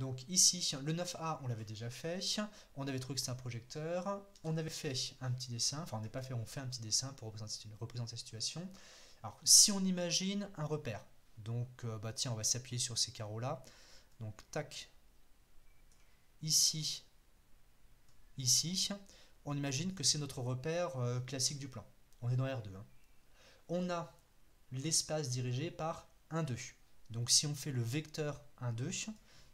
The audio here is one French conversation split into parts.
Donc ici, le 9A, on l'avait déjà fait. On avait trouvé que c'était un projecteur. On avait fait un petit dessin. Enfin, on n'est pas fait, on fait un petit dessin pour représenter la situation. Alors, si on imagine un repère. Donc, bah tiens, on va s'appuyer sur ces carreaux-là. Donc, tac. Ici. Ici. On imagine que c'est notre repère classique du plan. On est dans R2. Hein. On a l'espace dirigé par 1, 2. Donc, si on fait le vecteur 1, 2,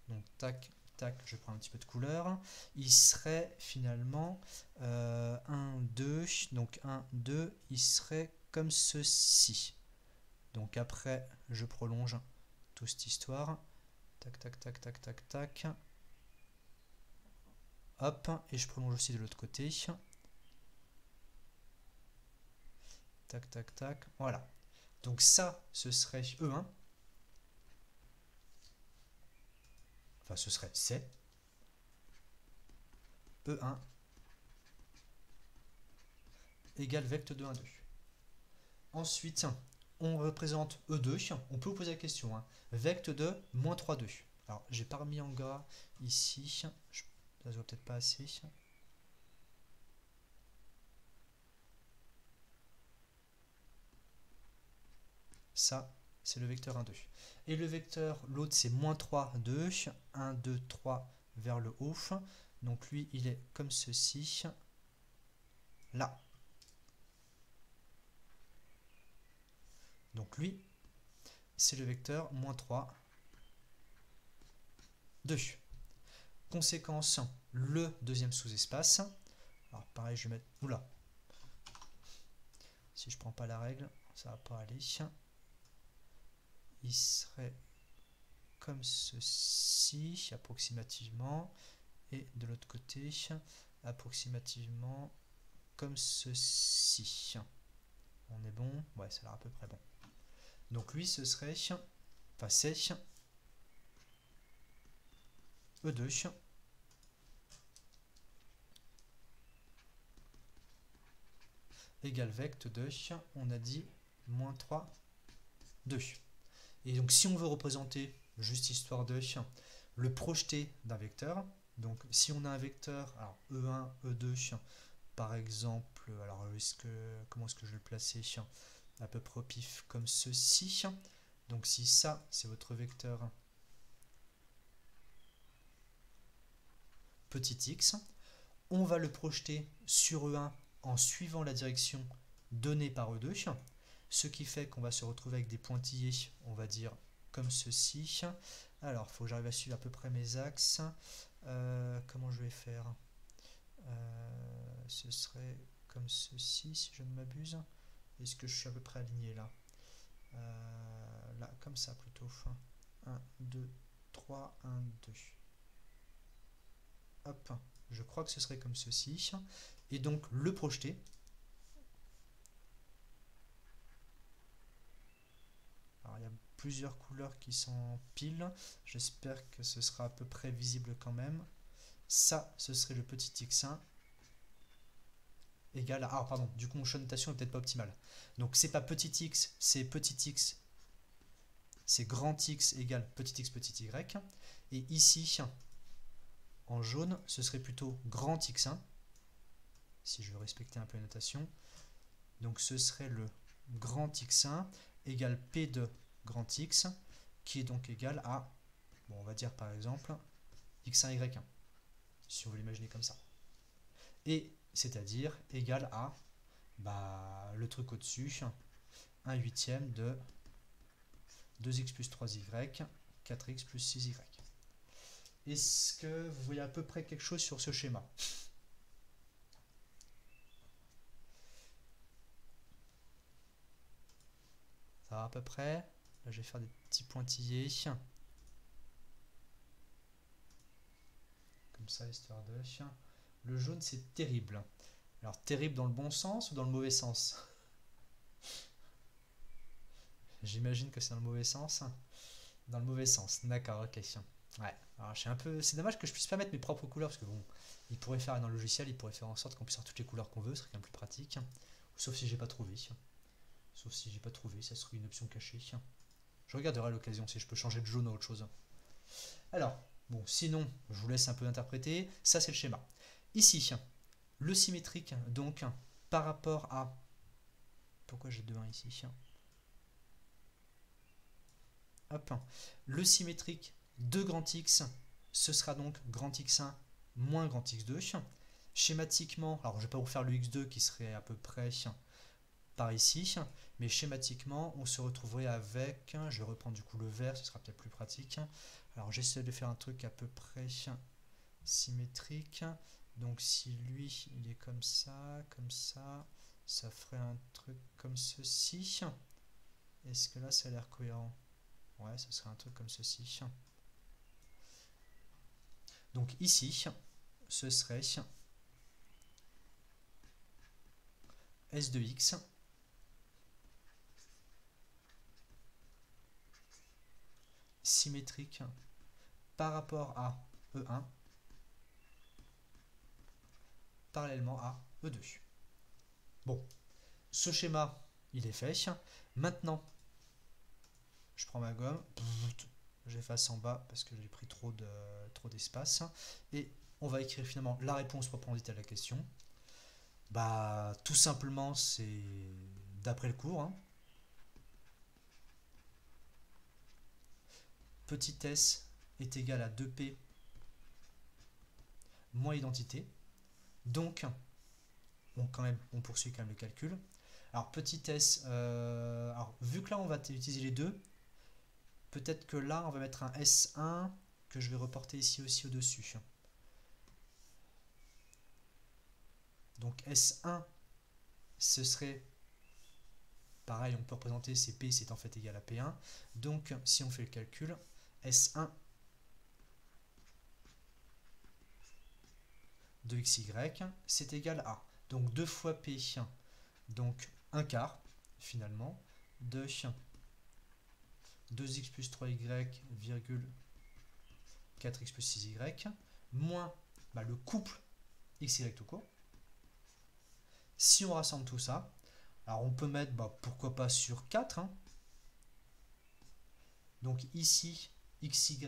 donc tac, tac, je prends un petit peu de couleur, il serait finalement 1, 2, donc 1, 2, il serait comme ceci. Donc après, je prolonge toute cette histoire. Tac, tac, tac, tac, tac, tac. Hop, et je prolonge aussi de l'autre côté. Tac, tac, tac, voilà. Donc ça, ce serait E1. Enfin, ce serait C. E1 égale vecte de 1, 2. Ensuite, on représente E2. On peut vous poser la question. Hein. Vecte de moins 3, 2. Alors, j'ai pas remis en gras ici. Ça se voit peut-être pas assez. Ça, c'est le vecteur 1, 2. Et le vecteur, l'autre, c'est moins 3, 2. 1, 2, 3 vers le haut. Donc lui, il est comme ceci. Là. Donc lui, c'est le vecteur moins 3, 2. Conséquence, le deuxième sous-espace. Alors pareil, je vais mettre... Oula. Si je prends pas la règle, ça va pas aller. Il serait comme ceci, approximativement. Et de l'autre côté, approximativement comme ceci. On est bon? Ouais, ça a l'air à peu près bon. Donc lui, ce serait... Enfin, c'est E2 égale vecte de, on a dit, moins 3, 2. Et donc si on veut représenter, juste histoire de, le projeté d'un vecteur, donc si on a un vecteur, alors E1, E2, par exemple, alors comment est-ce que je vais le placer? À peu près au pif comme ceci. Donc si ça, c'est votre vecteur petit x, on va le projeter sur E1 en suivant la direction donnée par E2, ce qui fait qu'on va se retrouver avec des pointillés, on va dire comme ceci. Alors, il faut que j'arrive à suivre à peu près mes axes. Comment je vais faire? Ce serait comme ceci, si je ne m'abuse. Est-ce que je suis à peu près aligné là? Là, comme ça plutôt. 1, 2, 3, 1, 2. Hop, je crois que ce serait comme ceci. Et donc, le projeter. Alors, il y a plusieurs couleurs qui s'empilent. J'espère que ce sera à peu près visible quand même. Ça, ce serait le petit x1 égal à... Ah, pardon, du coup, mon champ de notation n'est peut-être pas optimal. Donc, c'est pas petit x, c'est petit x. C'est grand x égale petit y. Et ici, en jaune, ce serait plutôt grand x1. Si je veux respecter un peu la notation. Donc, ce serait le grand x1 égale p de grand x, qui est donc égal à, bon, on va dire par exemple, x1 y1, si on veut l'imaginer comme ça. Et c'est-à-dire égal à le truc au-dessus, 1/8 de 2x plus 3y, 4x plus 6y. Est-ce que vous voyez à peu près quelque chose sur ce schéma? Ça va à peu près. Là, je vais faire des petits pointillés. Comme ça, histoire de... Le jaune, c'est terrible. Alors, terrible dans le bon sens ou dans le mauvais sens? J'imagine que c'est dans le mauvais sens. Dans le mauvais sens, d'accord, ok. Ouais, alors je suis un peu... C'est dommage que je puisse pas mettre mes propres couleurs, parce que bon, il pourrait faire dans le logiciel, il pourrait faire en sorte qu'on puisse avoir toutes les couleurs qu'on veut, ce serait quand même plus pratique. Sauf si j'ai pas trouvé. Sauf si j'ai pas trouvé, ça serait une option cachée. Je regarderai à l'occasion si je peux changer de jaune à autre chose. Alors, Bon, sinon, je vous laisse un peu interpréter. Ça, c'est le schéma. Ici, le symétrique, donc, par rapport à... Pourquoi j'ai 2,1 ici? Hop. Le symétrique de grand X, ce sera donc grand X1 moins grand X2. Schématiquement, alors je ne vais pas vous faire le X2 qui serait à peu près par ici, mais schématiquement, on se retrouverait avec, je vais reprendre du coup le vert, ce sera peut-être plus pratique. Alors j'essaie de faire un truc à peu près symétrique. Donc si lui, il est comme ça, ça ferait un truc comme ceci. Est-ce que là, ça a l'air cohérent? Ouais, ça serait un truc comme ceci. Donc ici, ce serait S de X symétrique par rapport à E1 parallèlement à E2. Bon, ce schéma, il est fait. Maintenant, je prends ma gomme, j'efface en bas parce que j'ai pris trop d'espace. Et on va écrire finalement la réponse proprement dite à la question. Bah, tout simplement, c'est d'après le cours. Petit s est égal à 2p moins identité. Donc, on poursuit quand même le calcul. Alors, petit s, vu que là, on va utiliser les deux, peut-être que là, on va mettre un S1 que je vais reporter ici aussi au-dessus. Donc, S1, ce serait, pareil, on peut représenter P, c'est en fait égal à P1. Donc, si on fait le calcul, S1 de XY, c'est égal à, donc 2 fois P, donc 1 quart, finalement, de 2x plus 3y, virgule 4x plus 6y, moins le couple xy tout court. Si on rassemble tout ça, alors on peut mettre, pourquoi pas sur 4. Donc ici, xy,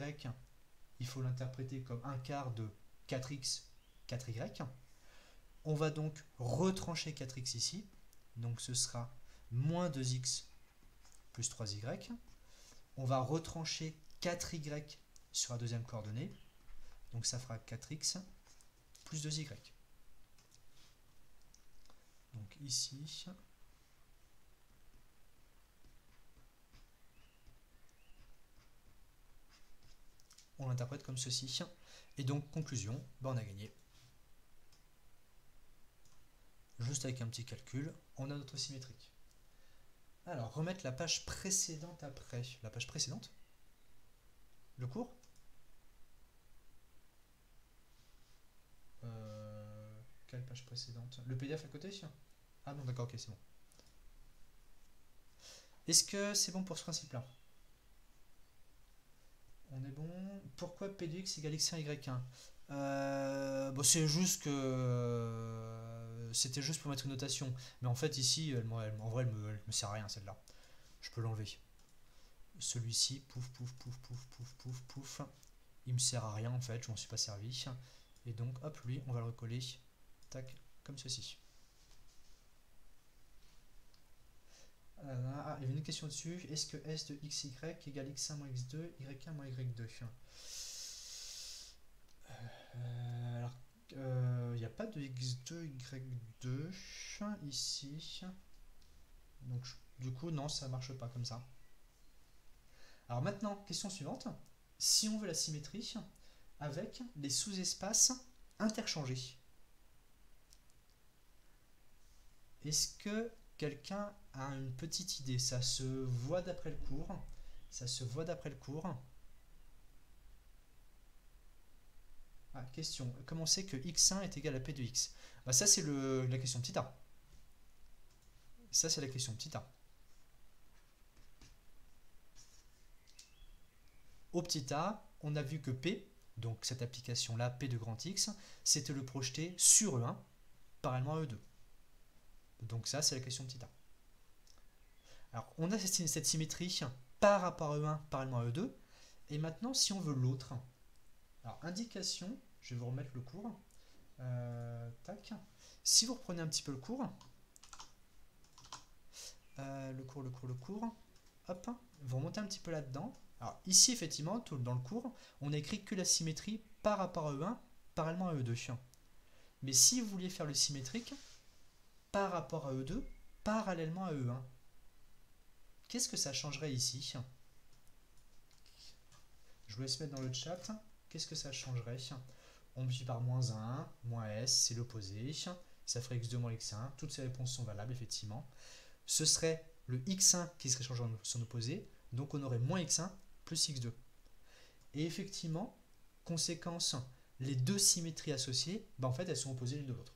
il faut l'interpréter comme 1 quart de 4x, 4y. On va donc retrancher 4x ici. Donc ce sera moins 2x plus 3y. On va retrancher 4y sur la deuxième coordonnée. Donc ça fera 4x plus 2y. Donc ici, on l'interprète comme ceci. Et donc, conclusion, on a gagné. Juste avec un petit calcul, on a notre symétrique. Alors, remettre la page précédente après. La page précédente? Le cours? Quelle page précédente? Le PDF à côté? Ah non, d'accord, ok, c'est bon. Est-ce que c'est bon pour ce principe-là? On est bon. Pourquoi P de x égale x1 y1? C'est juste que c'était juste pour mettre une notation. Mais en fait, ici, en vrai, elle me sert à rien, celle-là. Je peux l'enlever. Celui-ci, pouf, pouf, pouf, pouf, pouf, pouf, pouf. Il me sert à rien, en fait, je m'en suis pas servi. Et donc, hop, lui, on va le recoller. Tac, comme ceci. Il y avait une question dessus. Est-ce que S de xy égale x1 moins x2, y1 moins y2? Alors, il n'y a pas de x2, y2 ici. Donc, du coup, non, ça ne marche pas comme ça. Alors maintenant, question suivante. Si on veut la symétrie avec les sous-espaces interchangés, est-ce que quelqu'un a une petite idée? Ça se voit d'après le cours. Ah, question. Comment c'est que x1 est égal à p de x? Ça, c'est la question petit a. Ça, c'est la question petit a. Au petit a, on a vu que p, donc cette application-là, p de grand X, c'était le projeter sur E1, parallèlement à E2. Donc ça, c'est la question petit a. Alors, on a cette symétrie par rapport à E1, parallèlement à E2. Et maintenant, si on veut l'autre, Alors, indication, je vais vous remettre le cours. Tac. Si vous reprenez un petit peu le cours, hop, vous remontez un petit peu là-dedans. Alors ici, effectivement, tout dans le cours, on écrit que la symétrie par rapport à E1, parallèlement à E2. Mais si vous vouliez faire le symétrique, par rapport à E2, parallèlement à E1, qu'est-ce que ça changerait ici? Je vous laisse mettre dans le chat. Qu'est-ce que ça changerait? On multiplie par moins 1, moins S, c'est l'opposé. Ça ferait x2 moins x1. Toutes ces réponses sont valables, effectivement. Ce serait le x1 qui serait changé en son opposé. Donc on aurait moins x1 plus x2. Et effectivement, conséquence, les deux symétries associées, en fait, elles sont opposées l'une de l'autre.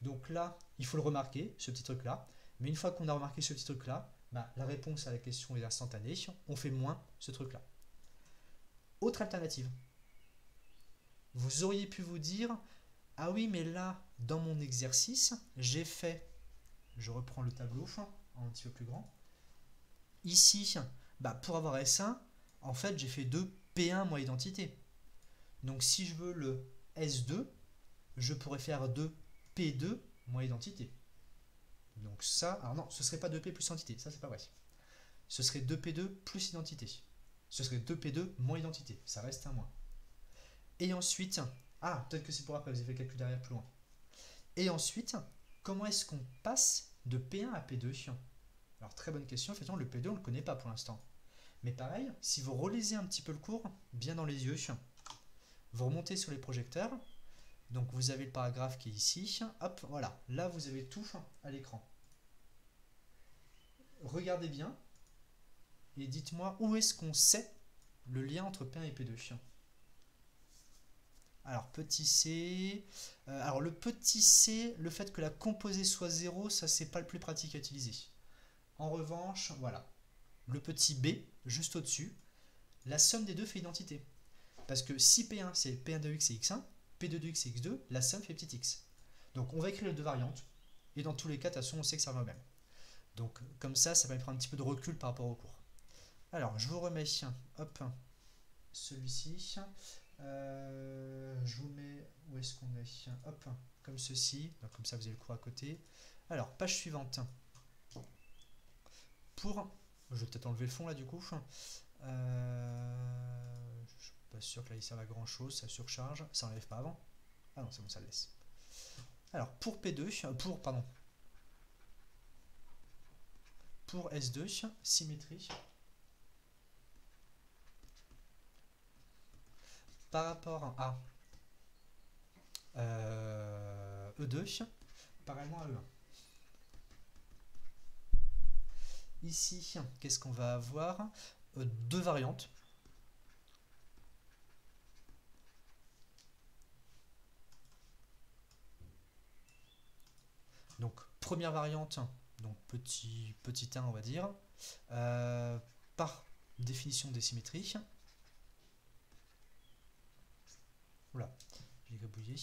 Donc là, il faut le remarquer, ce petit truc-là. Mais une fois qu'on a remarqué ce petit truc-là, la réponse à la question est instantanée. On fait moins ce truc-là. Autre alternative. Vous auriez pu vous dire, ah oui, mais là, dans mon exercice, j'ai fait, je reprends le tableau un petit peu plus grand. Ici, pour avoir S1, en fait, j'ai fait 2 P1 moins identité. Donc si je veux le S2, je pourrais faire 2 P2 moins identité. Donc ça, alors non, ce serait pas 2P plus identité, ça c'est pas vrai. Ce serait 2P2 plus identité. Ce serait 2P2 moins identité, ça reste un moins. Et ensuite, peut-être que c'est pour après, vous avez fait le calcul derrière plus loin. Et ensuite, comment est-ce qu'on passe de P1 à P2? Alors très bonne question, effectivement le P2 on ne le connaît pas pour l'instant. Mais pareil, si vous relisez un petit peu le cours, bien dans les yeux, vous remontez sur les projecteurs, donc vous avez le paragraphe qui est ici, hop, voilà, là vous avez tout à l'écran. Regardez bien, et dites-moi où est-ce qu'on sait le lien entre P1 et P2. Alors petit c, alors le petit c, le fait que la composée soit 0, ça c'est pas le plus pratique à utiliser. En revanche, voilà, le petit b, juste au-dessus, la somme des deux fait identité. Parce que si P1 c'est P1 de x et x1, P2 de x et x2, la somme fait petit x. Donc on va écrire les deux variantes, et dans tous les cas, de toute façon, on sait que ça revient au même. Donc comme ça va me prendre un petit peu de recul par rapport au cours. Alors je vous remets, hop, celui-ci. Je vous mets, où est-ce qu'on est? Hop, comme ceci, donc comme ça vous avez le cours à côté. Alors, page suivante. Je vais peut-être enlever le fond là du coup. Je suis pas sûr que là il serve à grand chose, ça surcharge, ça n'enlève pas avant. Ah non, c'est bon, ça le laisse. Alors, pour P2, pour S2, symétrie. Par rapport à E2, parallèlement à E1. Ici, qu'est-ce qu'on va avoir? Deux variantes. Donc, première variante, donc petit 1, on va dire, par définition des symétries. Oula, j'ai gribouillé.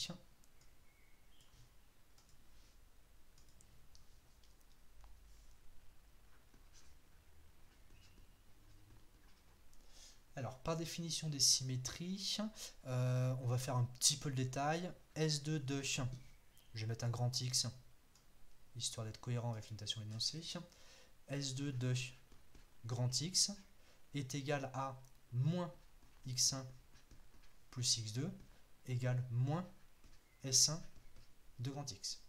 Alors, par définition des symétries, on va faire un petit peu le détail. S2 de, je vais mettre un grand X, histoire d'être cohérent avec l'imitation énoncée. S2 de grand X est égal à moins X1 plus X2 égale moins S1 de grand X.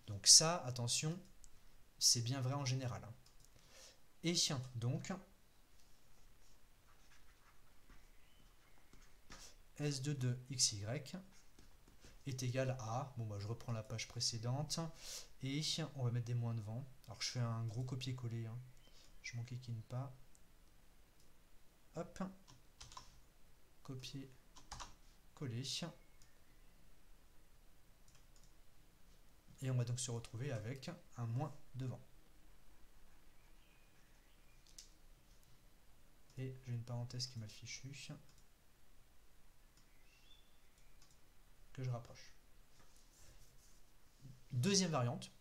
Donc ça, attention, c'est bien vrai en général. Et donc, S2 de XY est égal à, je reprends la page précédente, et on va mettre des moins devant. Alors je fais un gros copier-coller, je m'en kikine pas. Hop, copier-coller. Et on va donc se retrouver avec un moins devant. Et j'ai une parenthèse qui est mal fichue, que je rapproche. Deuxième variante.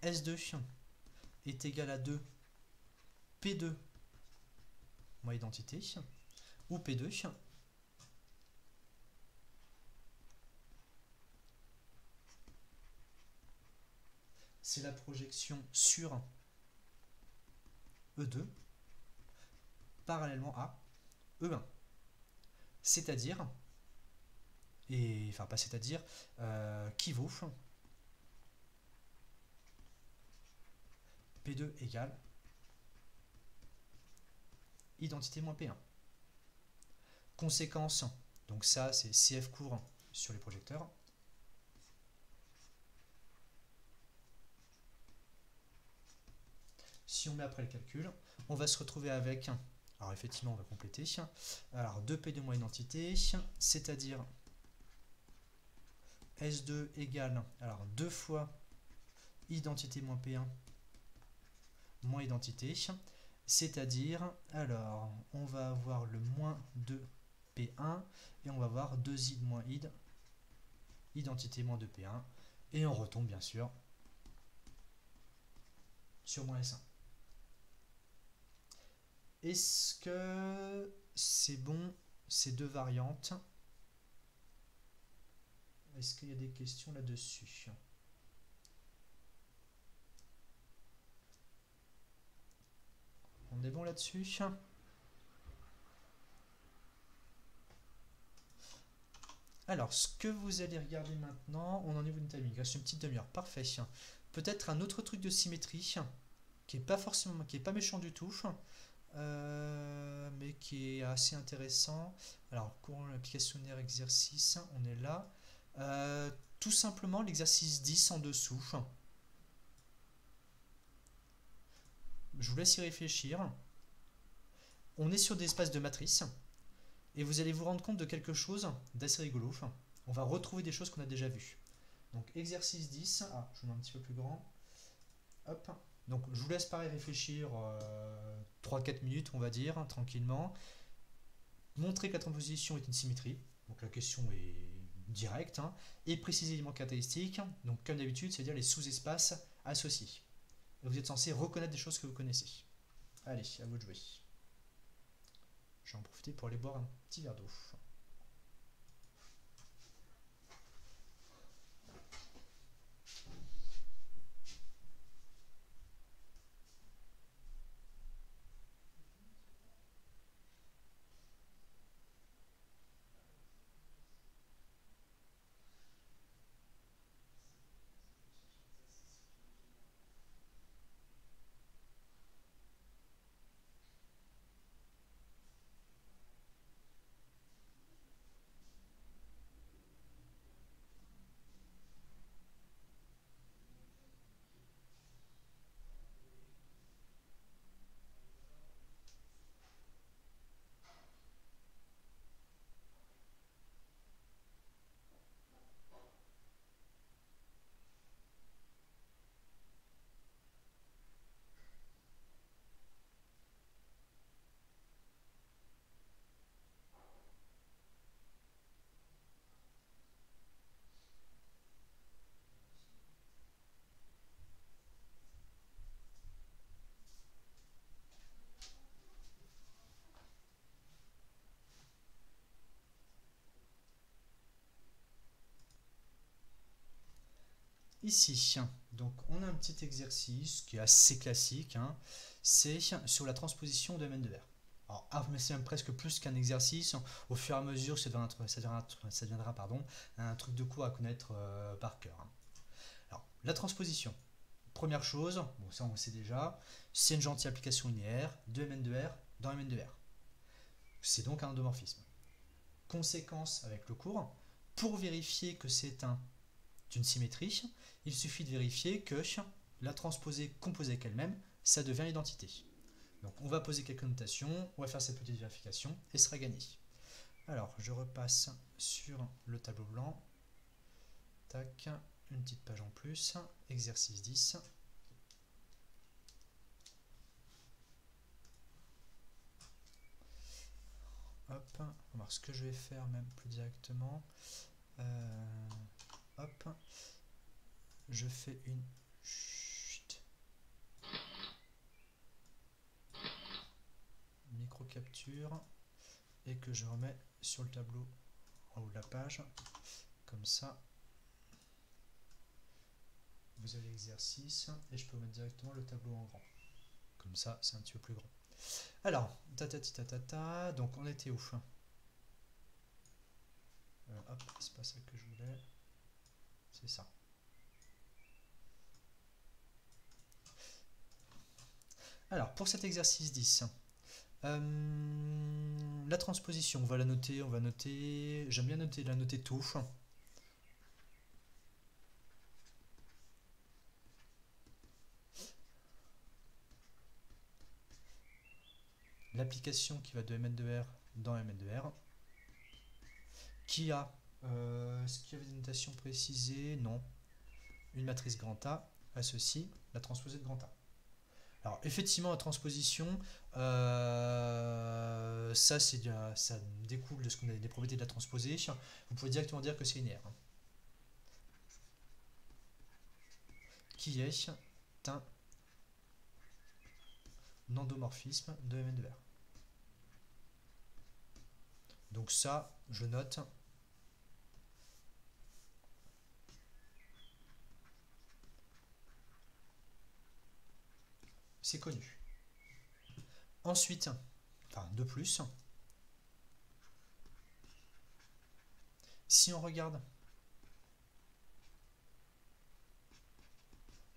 S2 est égal à 2 P2 moins identité, ou P2 c'est la projection sur E2 parallèlement à E1. C'est-à-dire, et enfin pas c'est-à-dire, qui vaut P2 égale identité moins P1. Conséquence, donc ça c'est CF court sur les projecteurs. Si on met après le calcul, on va se retrouver avec, alors effectivement on va compléter, alors 2P2 moins identité, c'est-à-dire S2 égale, alors 2 fois identité moins P1 moins identité, c'est-à-dire, alors on va avoir le moins 2P1 et on va avoir 2id moins id, identité moins 2P1, et on retombe bien sûr sur moins S1. Est-ce que c'est bon ces deux variantes? Est-ce qu'il y a des questions là-dessus? On est bon là-dessus? Alors, ce que vous allez regarder maintenant, on en est au niveau du timing, il reste une petite demi-heure, parfait. Peut-être un autre truc de symétrie, qui est pas forcément, qui est pas méchant du tout, mais qui est assez intéressant. Alors, courant l'applicationnaire exercice, on est là. Tout simplement l'exercice 10 en dessous. Je vous laisse y réfléchir. On est sur des espaces de matrice et vous allez vous rendre compte de quelque chose d'assez rigolo. On va retrouver des choses qu'on a déjà vues. Donc exercice 10, je vous mets un petit peu plus grand. Hop. Donc je vous laisse pareil réfléchir 3-4 minutes on va dire, tranquillement. Montrer que la transposition est une symétrie. Donc la question est directe. Et préciser l'élément caractéristique. Donc comme d'habitude, c'est-à-dire les sous-espaces associés. Et vous êtes censé reconnaître des choses que vous connaissez. Allez, à vous de jouer. Je vais en profiter pour aller boire un petit verre d'eau. Ici, donc on a un petit exercice qui est assez classique, c'est sur la transposition de domaine de R. Alors, mais c'est même presque plus qu'un exercice, au fur et à mesure ça deviendra un truc de cours à connaître par cœur. Alors, la transposition, première chose, bon ça on le sait déjà, c'est une gentille application linéaire de domaine de R dans domaine de R. C'est donc un endomorphisme. Conséquence avec le cours, pour vérifier que c'est une symétrie, il suffit de vérifier que la transposée composée avec elle-même, ça devient l'identité. Donc on va poser quelques notations, on va faire cette petite vérification et ce sera gagné. Alors je repasse sur le tableau blanc. Tac, une petite page en plus, exercice 10. Hop, on va voir ce que je vais faire même plus directement. Hop, je fais une recapture et que je remets sur le tableau en haut de la page. Comme ça, vous avez l'exercice et je peux mettre directement le tableau en grand. Comme ça, c'est un petit peu plus grand. Alors, donc on était où? Hop, c'est pas ça que je voulais. C'est ça. Alors, pour cet exercice 10, la transposition, on va la noter, j'aime bien la noter tout. L'application qui va de Mn2R dans Mn2R. Qui a, est-ce qu'il y avait des notations précisées? Non. Une matrice grand A associe la transposée de grand A. Alors effectivement la transposition, ça découle de ce qu'on a des propriétés de la transposée. Vous pouvez directement dire que c'est linéaire. Qui est un endomorphisme de Mn2R. Donc ça, je note. C'est connu. Ensuite, enfin de plus, si on regarde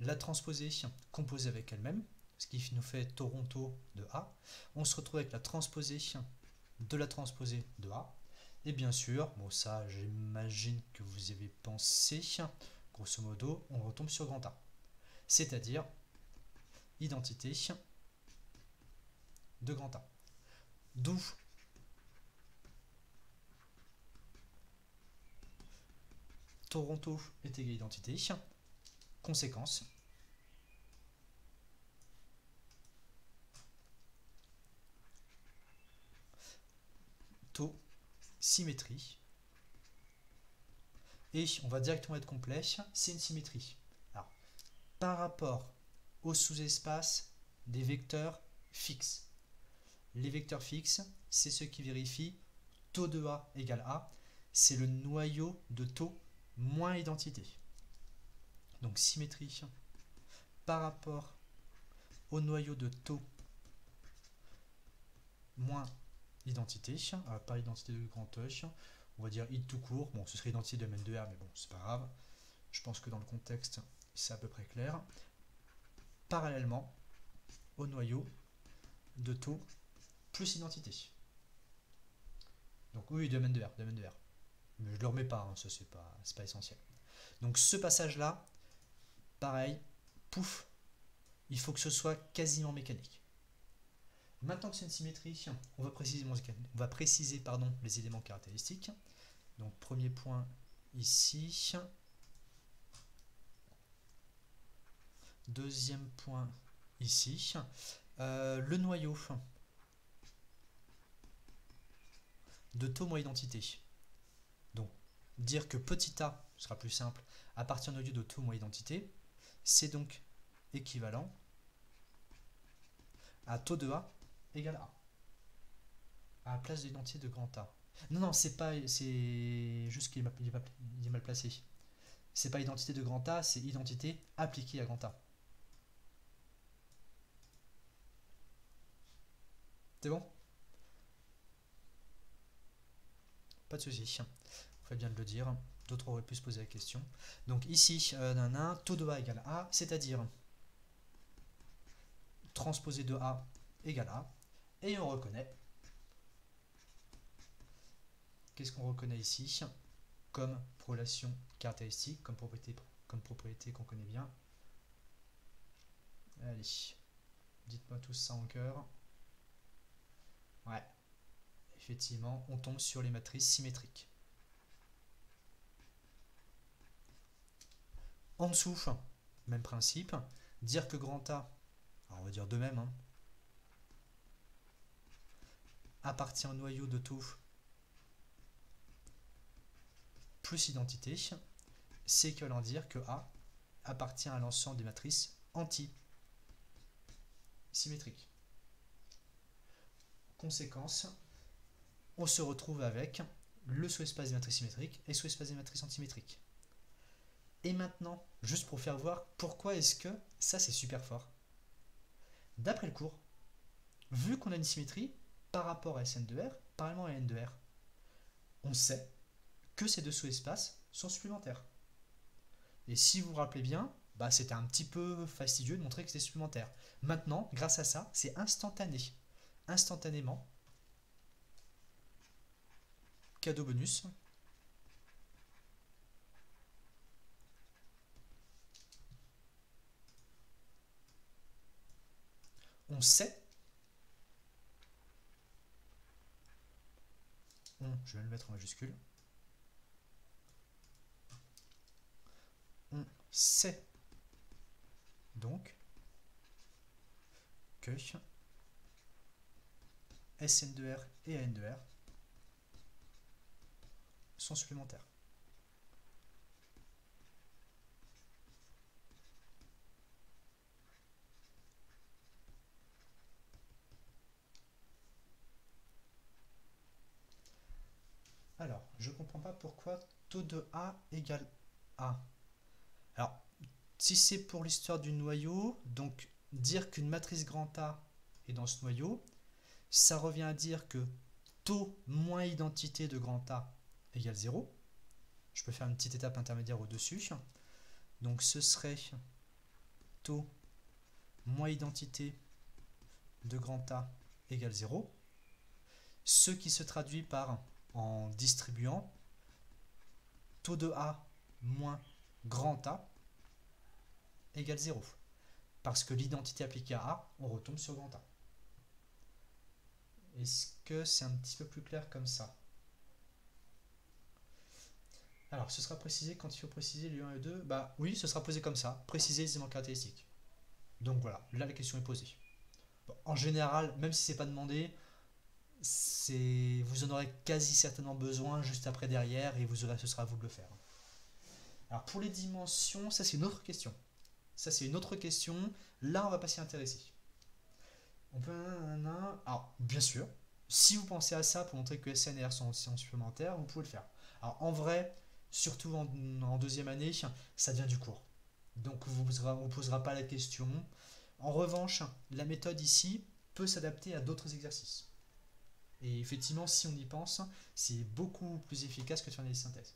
la transposée composée avec elle-même, ce qui nous fait Toronto de A, on se retrouve avec la transposée de la transposée de A. Et bien sûr, bon ça j'imagine que vous y avez pensé, grosso modo, on retombe sur grand A. C'est-à-dire identité de grand A. D'où Toronto est égal à identité. Conséquence. Taux, symétrie. Et on va directement être complet, c'est une symétrie. Alors, par rapport au sous-espace des vecteurs fixes. Les vecteurs fixes, c'est ceux qui vérifient taux de A égale A. C'est le noyau de taux moins identité. Donc symétrie par rapport au noyau de taux moins identité, pas identité de grand E, on va dire id tout court, bon ce serait identité de Mn2R mais bon c'est pas grave, je pense que dans le contexte c'est à peu près clair, parallèlement au noyau de taux plus identité. Donc oui de Mn2R, mais je ne le remets pas, hein, ça c'est pas essentiel. Donc ce passage là, pareil, pouf, il faut que ce soit quasiment mécanique. Maintenant que c'est une symétrie, on va préciser les éléments caractéristiques. Donc premier point ici. Deuxième point ici. Le noyau de taux moins identité. Donc dire que petit a sera plus simple appartient au noyau de taux moins identité. C'est donc équivalent à taux de A égale A. À la place de l'identité de grand A. Non, c'est juste qu'il est mal placé. C'est pas identité de grand A, c'est identité appliquée à grand A. C'est bon? Pas de souci. Vous faites bien de le dire. D'autres auraient pu se poser la question. Donc ici, taux de A égale A, c'est-à-dire transposé de A égale A. Et on reconnaît. Qu'est-ce qu'on reconnaît ici comme relation caractéristique, comme propriété qu'on connaît bien? Allez, dites-moi tous ça en cœur. Ouais, effectivement, on tombe sur les matrices symétriques. En dessous, même principe, dire que grand A, alors on va dire de même, hein, appartient au noyau de taux plus identité, c'est équivalent à dire que A appartient à l'ensemble des matrices anti-symétriques. Conséquence, on se retrouve avec le sous-espace des matrices symétriques et sous-espace des matrices antimétriques. Et maintenant, juste pour faire voir pourquoi est-ce que ça c'est super fort. D'après le cours, vu qu'on a une symétrie par rapport à Sn de R, parallèlement à N de R, on sait que ces deux sous-espaces sont supplémentaires. Et si vous vous rappelez bien, bah c'était un petit peu fastidieux de montrer que c'était supplémentaire. Maintenant, grâce à ça, c'est instantané. Instantanément, cadeau bonus, on sait, je vais le mettre en majuscule, on sait donc que Sn2R et N2R sont supplémentaires. Alors, je ne comprends pas pourquoi taux de A égale A. Alors, si c'est pour l'histoire du noyau, donc dire qu'une matrice grand A est dans ce noyau, ça revient à dire que taux moins identité de grand A égale 0. Je peux faire une petite étape intermédiaire au-dessus. Donc ce serait taux moins identité de grand A égale 0. Ce qui se traduit par, en distribuant, taux de A moins grand A égale 0. Parce que l'identité appliquée à A, on retombe sur grand A. Est-ce que c'est un petit peu plus clair comme ça? Alors, ce sera précisé quand il faut préciser les 1 et le 2. Bah oui, ce sera posé comme ça. Préciser les éléments caractéristiques. Donc voilà, là la question est posée. Bon, en général, même si c'est pas demandé, vous en aurez quasi certainement besoin juste après derrière et ce sera à vous de le faire. Alors pour les dimensions, ça c'est une autre question. Ça c'est une autre question. Là, on va pas s'y intéresser. On peut alors bien sûr, si vous pensez à ça pour montrer que SN et R sont supplémentaires, vous pouvez le faire. Alors en vrai, surtout en deuxième année, ça devient du cours. Donc on ne posera pas la question. En revanche, la méthode ici peut s'adapter à d'autres exercices. Et effectivement, si on y pense, c'est beaucoup plus efficace que de faire des synthèses.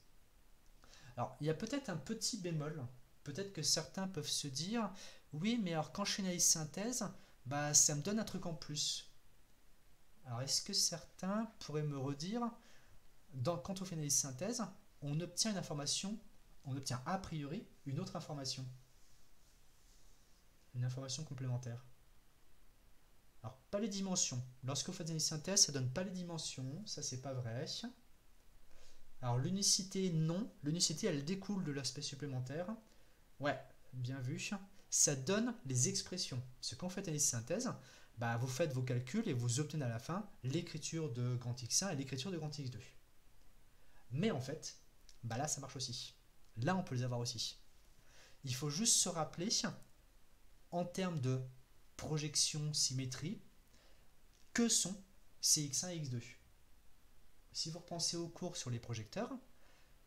Alors, il y a peut-être un petit bémol. Peut-être que certains peuvent se dire, oui, mais alors quand je fais une analyse synthèse, bah, ça me donne un truc en plus. Alors, est-ce que certains pourraient me redire, quand on fait une analyse synthèse, on obtient une information, on obtient a priori une autre information. Une information complémentaire. Alors, pas les dimensions. Lorsque vous faites une synthèse, ça ne donne pas les dimensions. Ça, c'est pas vrai. Alors, l'unicité, non. L'unicité, elle découle de l'aspect supplémentaire. Ouais, bien vu. Ça donne les expressions. Parce que quand vous faites une synthèse, bah, vous faites vos calculs et vous obtenez à la fin l'écriture de grand X1 et l'écriture de grand X2. Mais en fait, bah là, ça marche aussi. Là, on peut les avoir aussi. Il faut juste se rappeler, en termes de projection, symétrie, que sont ces x1 et x2. Si vous repensez au cours sur les projecteurs,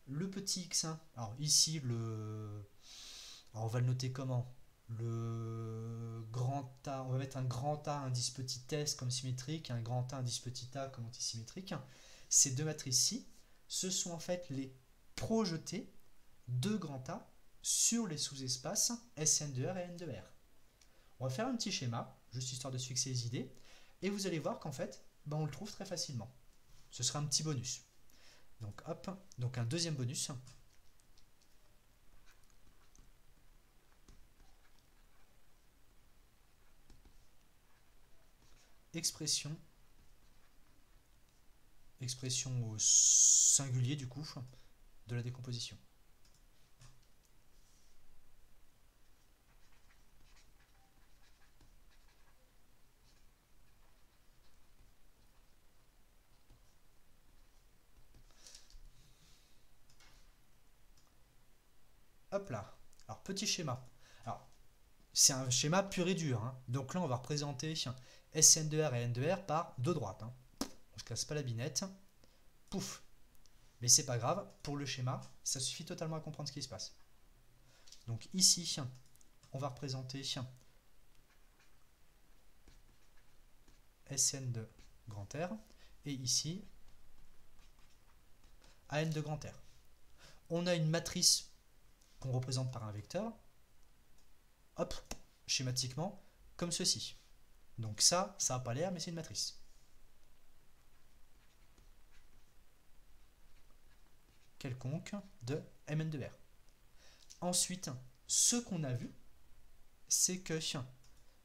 le petit x1, alors ici, alors on va le noter comment? Le grand A, on va mettre un grand A indice petit s comme symétrique, un grand A indice petit a comme antisymétrique. Ces deux matrices-ci, ce sont en fait les projetés de grand A sur les sous-espaces Sn de R et N de R. On va faire un petit schéma, juste histoire de se fixer les idées, et vous allez voir qu'en fait, ben on le trouve très facilement. Ce sera un petit bonus. Donc hop, donc un deuxième bonus. Expression au singulier du coup de la décomposition. Hop là. Alors petit schéma. Alors c'est un schéma pur et dur. Hein. Donc là on va représenter SN2R et N2R par de droite. Hein. On se casse pas la binette. Pouf. Mais c'est pas grave, pour le schéma, ça suffit totalement à comprendre ce qui se passe. Donc ici, on va représenter Sn de grand R, et ici, An de grand R. On a une matrice qu'on représente par un vecteur, hop, schématiquement, comme ceci. Donc ça n'a pas l'air, mais c'est une matrice. Quelconque de Mn de R. Ensuite, ce qu'on a vu, c'est que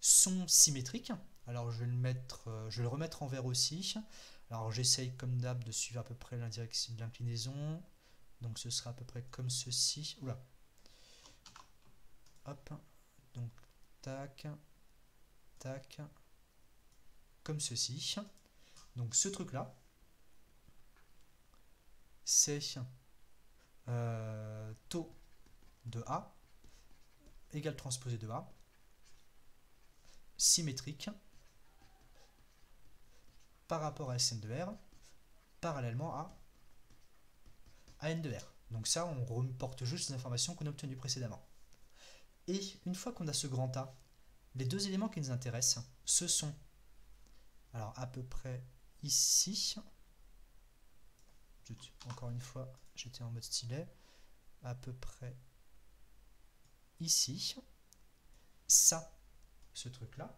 sont symétriques. Alors je vais le remettre en vert aussi. Alors j'essaye comme d'hab de suivre à peu près la direction de l'inclinaison. Donc ce sera à peu près comme ceci. Oula. Hop. Donc tac, tac, comme ceci. Donc ce truc là, c'est taux de A égale transposé de A, symétrique par rapport à Sn de R, parallèlement à N de R. Donc ça, on reporte juste les informations qu'on a obtenues précédemment. Et une fois qu'on a ce grand A, les deux éléments qui nous intéressent, ce sont, alors à peu près ici, encore une fois, j'étais en mode stylet, à peu près ici, ça, ce truc-là,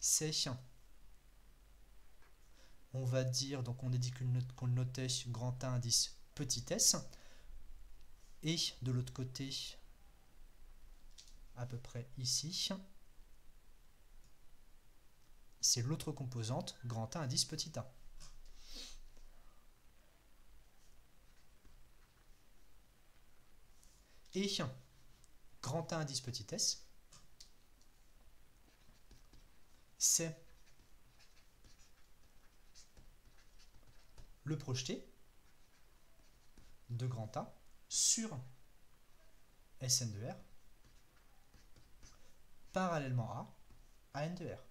c'est, on va dire, donc on a dit qu'on le notait grand A indice petit s, et de l'autre côté, à peu près ici, c'est l'autre composante, grand A indice petit a. Et grand A indice petit s, c'est le projeté de grand A sur Sn de R parallèlement à N de R.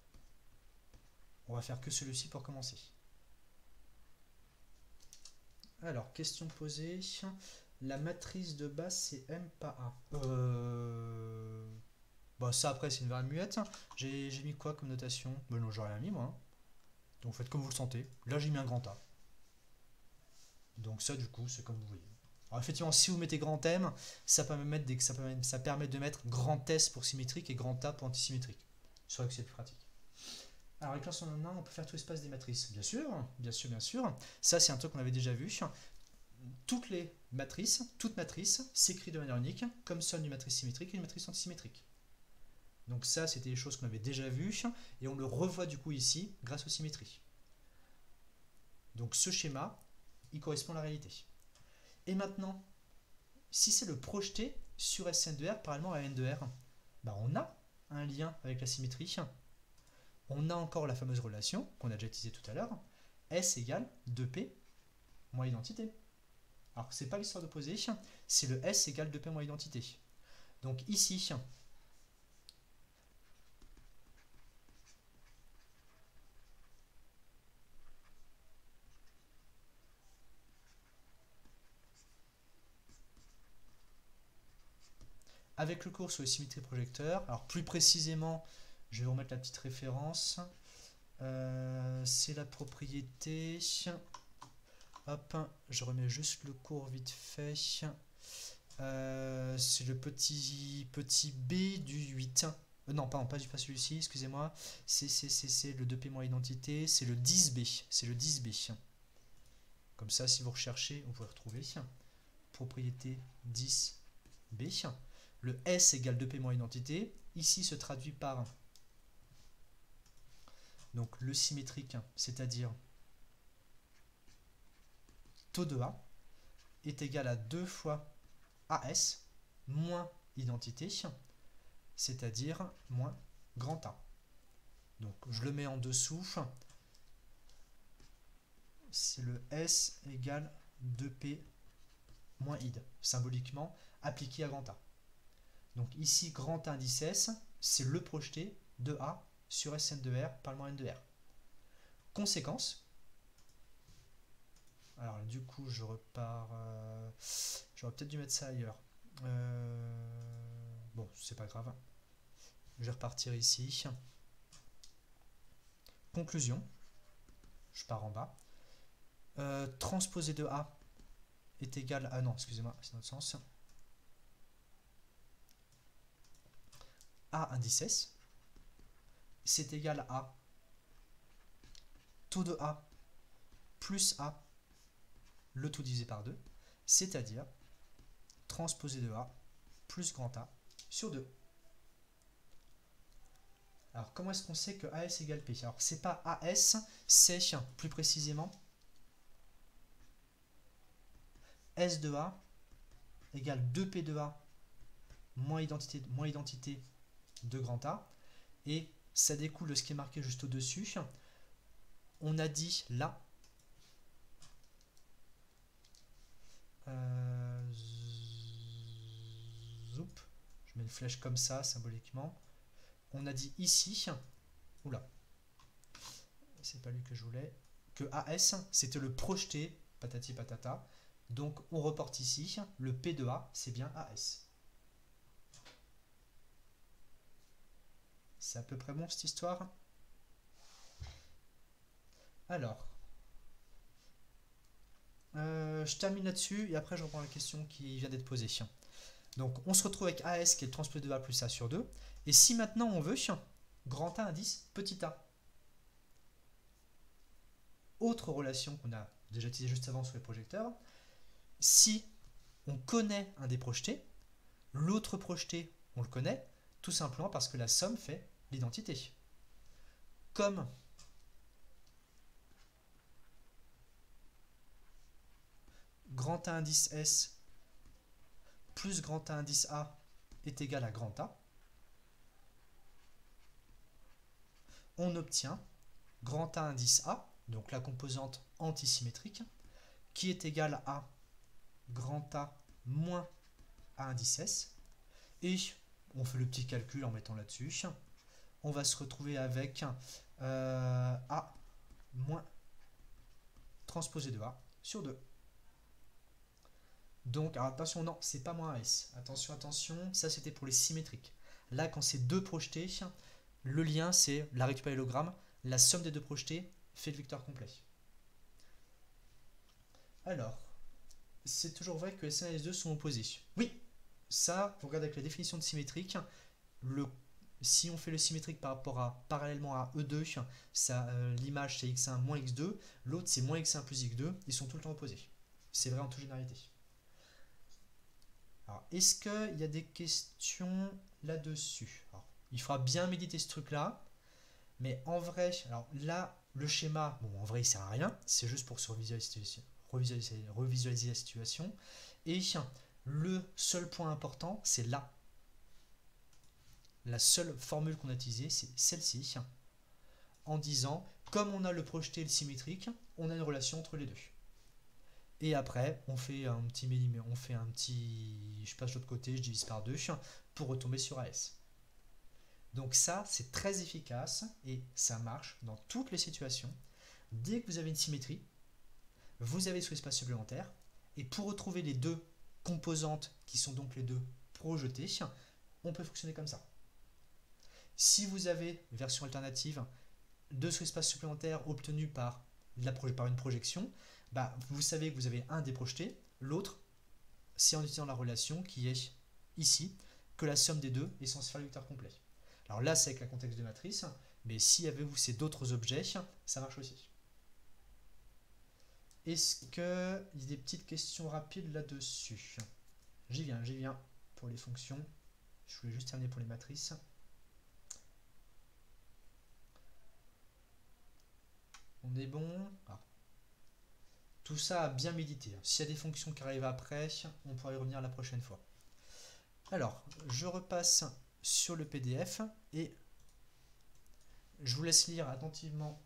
On va faire que celui-ci pour commencer. Alors, question posée. La matrice de base, c'est M pas A. Bah, ça, après, c'est une variable muette. J'ai mis quoi comme notation? Bah non, j'ai rien mis, moi. Hein. Donc, faites comme vous le sentez. Là, j'ai mis un grand A. Donc, ça, du coup, c'est comme vous voyez. Alors, effectivement, si vous mettez grand M, ça permet de mettre grand S pour symétrique et grand A pour antisymétrique. C'est vrai que c'est plus pratique. Alors, avec l'instant en 1, on peut faire tout l'espace des matrices. Bien sûr, bien sûr, bien sûr. Ça, c'est un truc qu'on avait déjà vu. Toute matrice s'écrit de manière unique, comme somme d'une matrice symétrique et une matrice antisymétrique. Donc ça, c'était des choses qu'on avait déjà vues, et on le revoit du coup ici, grâce aux symétries. Donc ce schéma, il correspond à la réalité. Et maintenant, si c'est le projeté sur Sn de R parallèlement à N de R, bah on a un lien avec la symétrie. On a encore la fameuse relation qu'on a déjà utilisée tout à l'heure, S égale 2P moins identité. Alors c'est pas l'histoire d'opposer, c'est le S égale 2P moins identité. Donc ici, avec le cours sur les symétries projecteurs, alors plus précisément, je vais vous remettre la petite référence, c'est la propriété, hop, je remets juste le cours vite fait, c'est le petit b du 8, non pardon, pas celui-ci, excusez-moi, c'est le 2p moins identité, c'est le 10b, comme ça si vous recherchez, vous pouvez retrouver, propriété 10b, le S égale 2P moins identité, ici se traduit par donc le symétrique, c'est-à-dire taux de A est égal à 2 fois AS moins identité, c'est-à-dire moins grand A. Donc je le mets en dessous, c'est le S égale 2P moins id, symboliquement appliqué à grand A. Donc ici, grand indice S, c'est le projeté de A sur Sn de R par le moins N de R. Conséquence, alors du coup je repars, j'aurais peut-être dû mettre ça ailleurs. Bon, c'est pas grave. Je vais repartir ici. Conclusion, je pars en bas. Transposé de A est égal à... non, excusez-moi, c'est notre sens. A indice S, c'est égal à taux de A plus A, le tout divisé par 2, c'est-à-dire transposé de A plus grand A sur 2. Alors, comment est-ce qu'on sait que AS égale P? Alors, c'est pas AS, c'est plus précisément S de A égale 2P de A moins identité de grand A. Et ça découle de ce qui est marqué juste au-dessus. On a dit là, zoup, je mets une flèche comme ça symboliquement. On a dit ici, oula, c'est pas lui que je voulais, que AS c'était le projeté, patati patata. Donc on reporte ici, le P de A c'est bien AS. C'est à peu près bon cette histoire. Alors, je termine là-dessus et après je reprends la question qui vient d'être posée. Donc on se retrouve avec AS qui est le transposé de A plus A sur 2. Et si maintenant on veut grand A indice petit a. Autre relation qu'on a déjà utilisée juste avant sur les projecteurs, si on connaît un des projetés, l'autre projeté on le connaît, tout simplement parce que la somme fait l'identité. Comme grand A indice S plus grand A indice A est égal à grand A, on obtient grand A indice A, donc la composante antisymétrique, qui est égale à grand A moins A indice S, et on fait le petit calcul en mettant là-dessus, on va se retrouver avec A moins transposé de A sur 2. Donc, alors attention, non, c'est pas moins S. Attention, attention, ça c'était pour les symétriques. Là, quand c'est deux projetés, le lien c'est la récupérer la somme des deux projetés fait le vecteur complet. Alors, c'est toujours vrai que S1 et S2 sont opposés. Oui, ça, vous regardez avec la définition de symétrique, si on fait le symétrique par rapport à parallèlement à E2, l'image c'est x1 moins x2, l'autre c'est moins x1 plus x2, ils sont tout le temps opposés. C'est vrai en toute généralité. Alors, est-ce qu'il y a des questions là-dessus? Il faudra bien méditer ce truc-là, mais en vrai, alors là, le schéma, bon, en vrai, il sert à rien, c'est juste pour se revisualiser la situation. Et le seul point important, c'est là. La seule formule qu'on a utilisée, c'est celle-ci, en disant, comme on a le projeté et le symétrique, on a une relation entre les deux. Et après, on fait un petit, je passe de l'autre côté, je divise par 2 pour retomber sur AS. Donc ça, c'est très efficace et ça marche dans toutes les situations. Dès que vous avez une symétrie, vous avez sous-espace supplémentaire et pour retrouver les deux composantes qui sont donc les deux projetées, on peut fonctionner comme ça. Si vous avez, version alternative, deux sous-espaces supplémentaires obtenus par une projection, bah, vous savez que vous avez un des projetés, l'autre, c'est en utilisant la relation qui est ici, que la somme des deux est censée faire le vecteur complet. Alors là, c'est avec la contexte de matrice, mais si avez-vous ces d'autres objets, ça marche aussi. Est-ce qu'il y a des petites questions rapides là-dessus? J'y viens pour les fonctions. Je voulais juste terminer pour les matrices. On est bon. Tout ça à bien méditer. S'il y a des fonctions qui arrivent après, on pourra y revenir la prochaine fois. Alors, je repasse sur le PDF et je vous laisse lire attentivement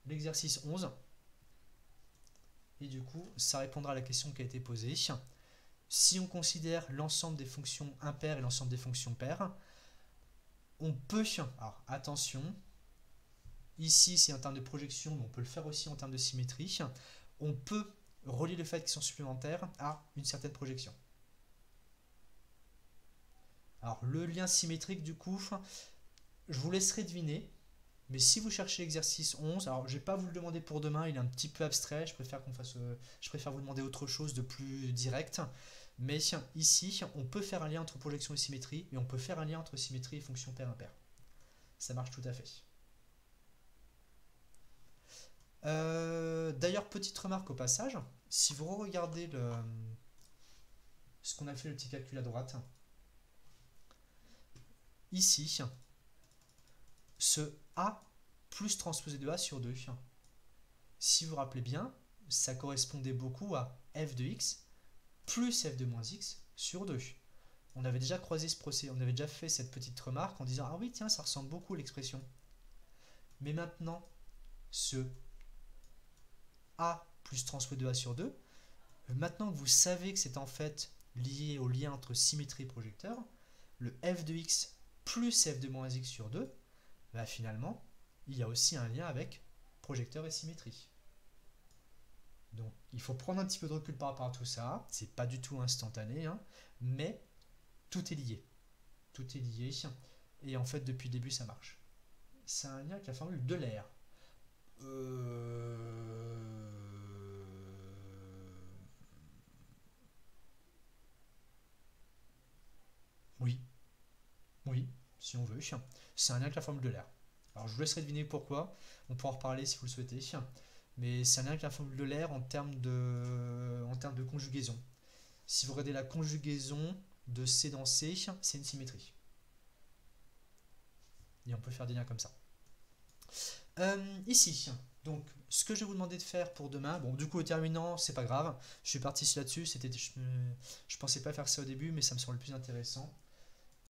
l'exercice 11. Et du coup, ça répondra à la question qui a été posée. Si on considère l'ensemble des fonctions impaires et l'ensemble des fonctions paires, On peut, alors attention, ici c'est en termes de projection, mais on peut le faire aussi en termes de symétrie. On peut relier le fait qu'ils sont supplémentaires à une certaine projection. Alors le lien symétrique du coup, je vous laisserai deviner, mais si vous cherchez l'exercice 11, alors je ne vais pas vous le demander pour demain, il est un petit peu abstrait, je préfère vous demander autre chose de plus direct. Mais ici, on peut faire un lien entre projection et symétrie, et on peut faire un lien entre symétrie et fonction paire impair. Ça marche tout à fait. D'ailleurs, petite remarque au passage, si vous regardez ce qu'on a fait le petit calcul à droite, ici, ce A plus transposé de A sur 2, si vous vous rappelez bien, ça correspondait beaucoup à f de x plus f de moins x sur 2. On avait déjà croisé ce procès, on avait déjà fait cette petite remarque en disant ah oui tiens ça ressemble beaucoup à l'expression. Mais maintenant, ce A plus transposé de A sur 2, maintenant que vous savez que c'est en fait lié au lien entre symétrie et projecteur, le f de x plus f de moins x sur 2, bah finalement, il y a aussi un lien avec projecteur et symétrie. Donc il faut prendre un petit peu de recul par rapport à tout ça, c'est pas du tout instantané, hein, mais tout est lié. Tout est lié, et en fait depuis le début ça marche. C'est un lien avec la formule de l'air. Oui, oui, si on veut. C'est un lien avec la formule de l'air. Alors je vous laisserai deviner pourquoi, on pourra en reparler si vous le souhaitez. Mais c'est un lien avec la formule de l'air en termes de conjugaison. Si vous regardez la conjugaison de C dans C, c'est une symétrie. Et on peut faire des liens comme ça. Ici, donc ce que je vais vous demander de faire pour demain, bon du coup au terminant c'est pas grave, je suis parti là-dessus, je pensais pas faire ça au début mais ça me semble le plus intéressant.